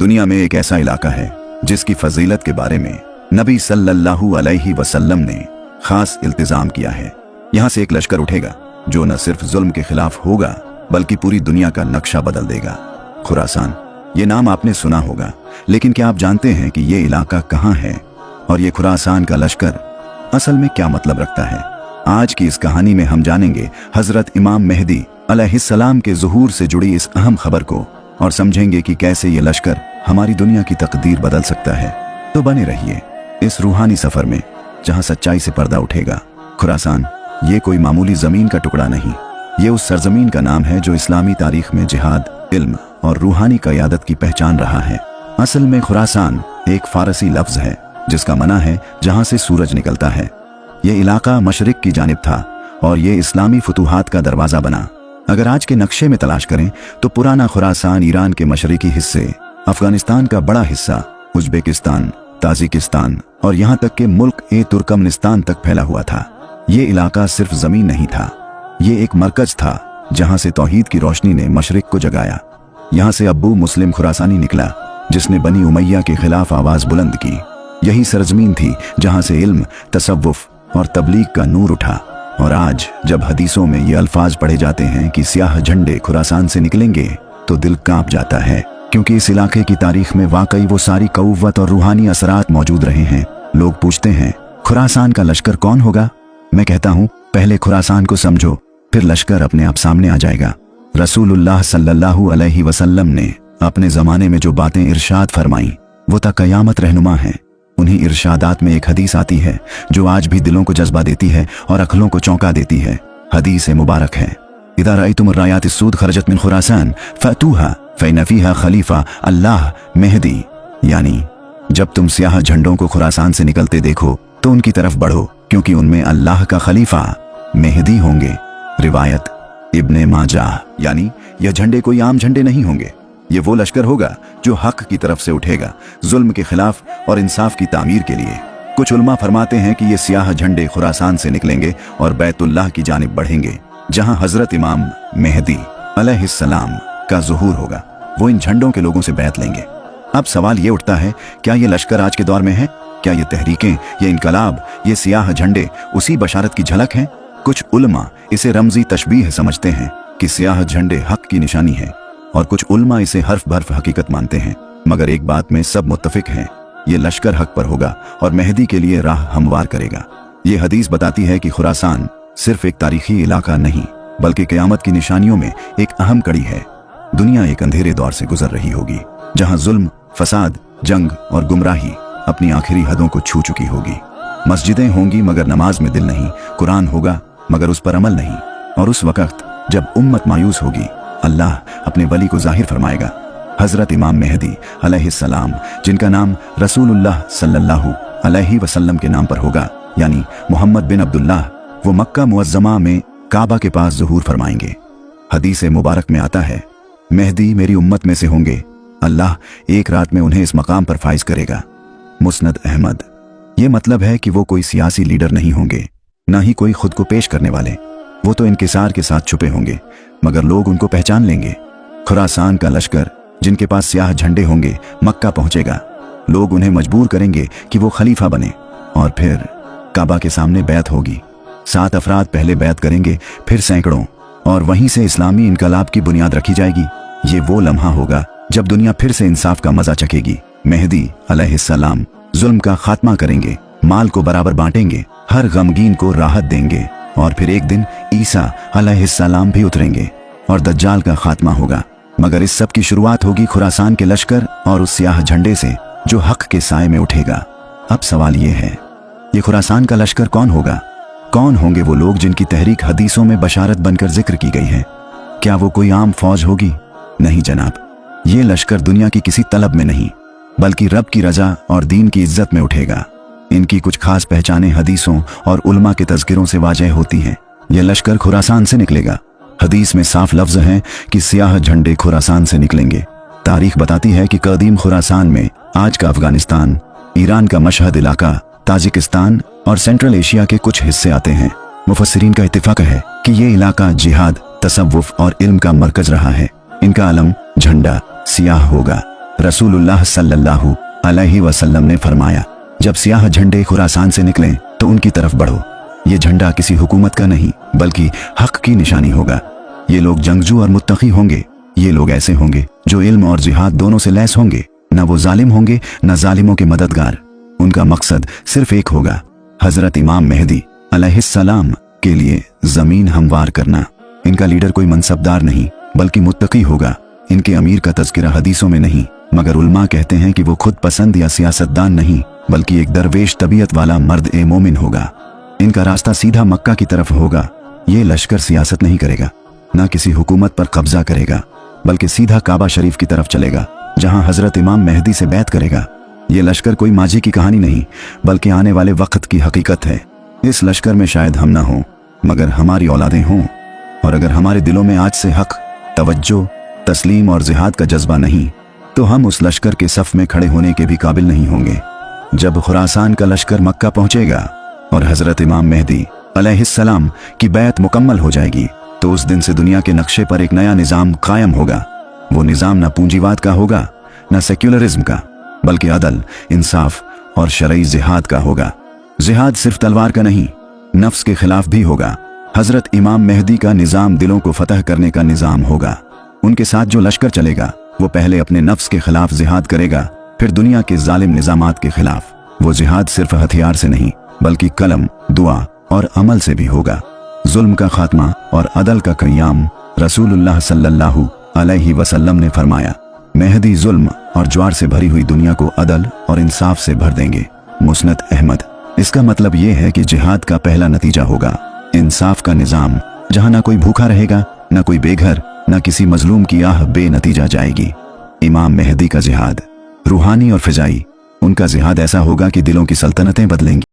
दुनिया में एक ऐसा इलाका है जिसकी फजीलत के बारे में नबी सल्लल्लाहु अलैहि वसल्लम ने खास इल्तिजाम किया है। यहाँ से एक लश्कर उठेगा जो न सिर्फ जुल्म के खिलाफ होगा बल्कि पूरी दुनिया का नक्शा बदल देगा। खुरासान, ये नाम आपने सुना होगा, लेकिन क्या आप जानते हैं कि ये इलाका कहाँ है और ये खुरासान का लश्कर असल में क्या मतलब रखता है? आज की इस कहानी में हम जानेंगे हजरत इमाम मेहदी अलैहिस्सलाम के ज़ुहूर से जुड़ी इस अहम खबर को और समझेंगे कि कैसे ये लश्कर हमारी दुनिया की तकदीर बदल सकता है। तो बने रहिए इस रूहानी सफर में जहां सच्चाई से पर्दा उठेगा। खुरासान ये कोई मामूली जमीन का टुकड़ा नहीं, ये उस सरजमीन का नाम है जो इस्लामी तारीख में जिहाद, इल्म और रूहानी क़यादत की पहचान रहा है। असल में खुरासान एक फारसी लफ्ज है जिसका मना है जहां से सूरज निकलता है। ये इलाका मशरिक की जानिब था और ये इस्लामी फतूहात का दरवाज़ा बना। अगर आज के नक्शे में तलाश करें तो पुराना खुरासान ईरान के मशरिकी हिस्से, अफगानिस्तान का बड़ा हिस्सा, उज्बेकिस्तान, ताजिकिस्तान और यहाँ तक के मुल्क तुर्कमनिस्तान तक फैला हुआ था। ये इलाका सिर्फ ज़मीन नहीं था, ये एक मरकज था जहाँ से तौहीद की रोशनी ने मशरिक को जगाया। यहाँ से अब्बू मुस्लिम खुरासानी निकला जिसने बनी उमैया के खिलाफ आवाज़ बुलंद की। यही सरजमीन थी जहाँ से इल्म, तसव्वुफ और तबलीग का नूर उठा। और आज जब हदीसों में ये अल्फाज पढ़े जाते हैं कि सियाह झंडे खुरासान से निकलेंगे तो दिल कांप जाता है, क्योंकि इस इलाके की तारीख में वाकई वो सारी कौवत और रूहानी असरात मौजूद रहे हैं। लोग पूछते हैं खुरासान का लश्कर कौन होगा? मैं कहता हूँ पहले खुरासान को समझो, फिर लश्कर अपने आप सामने आ जाएगा। रसूलुल्लाह सल्लल्लाहु अलैहि वसल्लम ने अपने ज़माने में जो बातें इरशाद फरमाई वो ता क़यामत रहनुमा हैं। उन्हीं इरशादात में एक हदीस आती है जो आज भी दिलों को जज्बा देती है और अक्लों को चौंका देती है। हदीस मुबारक है, इदा रअयतुम अर्रायात अस्सूद खरजत मिन खुरासान फअतूहा फ़इन्न फ़ीहा खलीफा अल्लाह मेहदी, यानी जब तुम स्याह झंडों को खुरासान से निकलते देखो तो उनकी तरफ बढ़ो, क्योंकि उनमें अल्लाह का खलीफा मेहदी होंगे। रिवायत इब्ने माजाह, यानी यह झंडे कोई आम झंडे नहीं होंगे, ये वो लश्कर होगा जो हक की तरफ से उठेगा, जुल्म के खिलाफ और इंसाफ की तामीर के लिए। कुछ उलमा फरमाते हैं कि ये स्याह झंडे खुरासान से निकलेंगे और बैतुल्लाह की जानिब बढ़ेंगे, जहां हजरत इमाम मेहदी अलैहिस्सलाम का ज़ुहूर होगा। वो इन झंडों के लोगों से बैत लेंगे। अब सवाल ये उठता है, क्या ये लश्कर आज के दौर में है? क्या ये तहरीकें, ये इनकलाब, ये स्याह झंडे उसी बशारत की झलक हैं? कुछ उलमा इसे रमजी तशबीह समझते हैं कि स्याह झंडे हक की निशानी है, और कुछ उलमा इसे हर्फ बर्फ हकीकत मानते हैं। मगर एक बात में सब मुत्तफिक हैं, ये लश्कर हक पर होगा और मेहदी के लिए राह हमवार करेगा। ये हदीस बताती है कि खुरासान सिर्फ एक तारीखी इलाका नहीं बल्कि क़यामत की निशानियों में एक अहम कड़ी है। दुनिया एक अंधेरे दौर से गुजर रही होगी जहाँ जुल्म, फसाद, जंग और गुमराही अपनी आखिरी हदों को छू चुकी होगी। मस्जिदें होंगी मगर नमाज में दिल नहीं, कुरान होगा मगर उस पर अमल नहीं। और उस वक़्त जब उम्मत मायूस होगी, अल्लाह अपने वली को जाहिर फरमाएगा। हजरत इमाम मेहदी अलैहिस्सलाम, जिनका नाम रसूलुल्लाह सल्लल्लाहु अलैहि वसल्लम के नाम पर होगा, यानी मोहम्मद बिन अब्दुल्लाह, वो मक्का मुअज़्ज़मा में काबा के पास ज़ुहूर फरमाएंगे। हदीस मुबारक में आता है, मेहदी मेरी उम्मत में से होंगे, अल्लाह एक रात में उन्हें इस मकाम पर फाइज करेगा। मुस्नद अहमद। ये मतलब है कि वो कोई सियासी लीडर नहीं होंगे, ना ही कोई खुद को पेश करने वाले। वो तो इनकिसार के साथ छुपे होंगे मगर लोग उनको पहचान लेंगे। खुरासान का लश्कर जिनके पास स्याह झंडे होंगे मक्का पहुंचेगा। लोग उन्हें मजबूर करेंगे कि वो खलीफा बने और फिर काबा के सामने बैत होगी। 7 अफराद पहले बैत करेंगे, फिर सैकड़ों, और वहीं से इस्लामी इनकलाब की बुनियाद रखी जाएगी। ये वो लम्हा होगा जब दुनिया फिर से इंसाफ का मजा चखेगी। मेहदी अलैहिस्सलाम जुल्म का खात्मा करेंगे, माल को बराबर बांटेंगे, हर गमगीन को राहत देंगे। और फिर एक दिन ईसा अलैहिस्सलाम भी उतरेंगे और दज्जाल का खात्मा होगा। मगर इस सब की शुरुआत होगी खुरासान के लश्कर और उस स्याह झंडे से जो हक के साए में उठेगा। अब सवाल ये है, ये खुरासान का लश्कर कौन होगा? कौन होंगे वो लोग जिनकी तहरीक हदीसों में बशारत बनकर जिक्र की गई है? क्या वो कोई आम फौज होगी? नहीं जनाब, ये लश्कर दुनिया की किसी तलब में नहीं बल्कि रब की रजा और दीन की इज्जत में उठेगा। इनकी कुछ खास पहचानें हदीसों और उलमा के तज़किरों से वाज़ेह होती हैं। यह लश्कर खुरासान से निकलेगा। हदीस में साफ लफ्ज़ हैं कि स्याह झंडे खुरासान से निकलेंगे। तारीख बताती है कि कदीम खुरासान में आज का अफगानिस्तान, ईरान का मशहद इलाका, ताजिकिस्तान और सेंट्रल एशिया के कुछ हिस्से आते हैं। मुफस्सिरीन का इत्तिफाक है कि ये इलाका जिहाद, तसव्वुफ और इल्म का मरकज रहा है। इनका अलम, झंडा सियाह होगा। रसूलुल्लाह सल्लल्लाहु अलैहि वसल्लम ने फरमाया, जब सियाह झंडे खुरासान से निकलें तो उनकी तरफ बढ़ो। ये झंडा किसी हुकूमत का नहीं बल्कि हक की निशानी होगा। ये लोग जंगजू और मुत्तकी होंगे। ये लोग ऐसे होंगे जो इल्म और जिहाद दोनों से लैस होंगे। न वो जालिम होंगे न जालिमों के मददगार। उनका मकसद सिर्फ एक होगा, हजरत इमाम मेहदी अलैहिस्सलाम के लिए जमीन हमवार करना। इनका लीडर कोई मनसबदार नहीं बल्कि मुत्तकी होगा। इनके अमीर का तज़किरा हदीसों में नहीं, मगर उलमा कहते हैं कि वो खुद पसंद या सियासतदान नहीं बल्कि एक दरवेश तबीयत वाला मर्द ए मोमिन होगा। इनका रास्ता सीधा मक्का की तरफ होगा। ये लश्कर सियासत नहीं करेगा, ना किसी हुकूमत पर कब्जा करेगा, बल्कि सीधा काबा शरीफ की तरफ चलेगा जहां हजरत इमाम मेहदी से बैत करेगा। ये लश्कर कोई माजी की कहानी नहीं बल्कि आने वाले वक्त की हकीकत है। इस लश्कर में शायद हम ना हों मगर हमारी औलादें हों, और अगर हमारे दिलों में आज से हक, तवज्जो, तस्लीम और जिहाद का जज्बा नहीं तो हम उस लश्कर के सफ में खड़े होने के भी काबिल नहीं होंगे। जब खुरासान का लश्कर मक्का पहुंचेगा और हजरत इमाम मेहदी अलैहिस्सलाम की बैत मुकम्मल हो जाएगी तो उस दिन से दुनिया के नक्शे पर एक नया निज़ाम कायम होगा। वो निज़ाम ना पूंजीवाद का होगा ना सेक्युलरिज्म का, बल्कि अदल, इंसाफ और शरई जिहाद का होगा। जिहाद सिर्फ तलवार का नहीं, नफ्स के खिलाफ भी होगा। हजरत इमाम मेहदी का निज़ाम दिलों को फतह करने का निज़ाम होगा। उनके साथ जो लश्कर चलेगा वो पहले अपने नफ्स के खिलाफ जिहाद करेगा, फिर दुनिया के जालिम निज़ामात के खिलाफ। वो जिहाद सिर्फ हथियार से नहीं बल्कि कलम, दुआ और अमल से भी होगा। जुल्म का खात्मा और अदल का क़याम। रसूलुल्लाह सल्लल्लाहु अलैहि वसल्लम ने फरमाया, मेहदी जुल्म और ज्वार से भरी हुई दुनिया को अदल और इंसाफ से भर देंगे। मुस्नद अहमद। इसका मतलब ये है कि जिहाद का पहला नतीजा होगा इंसाफ का निज़ाम, जहां ना कोई भूखा रहेगा, ना कोई बेघर, ना किसी मजलूम की आह बेनतीजा जाएगी। इमाम मेहदी का जिहाद रूहानी और फिजाई। उनका जिहाद ऐसा होगा कि दिलों की सल्तनतें बदलेंगी।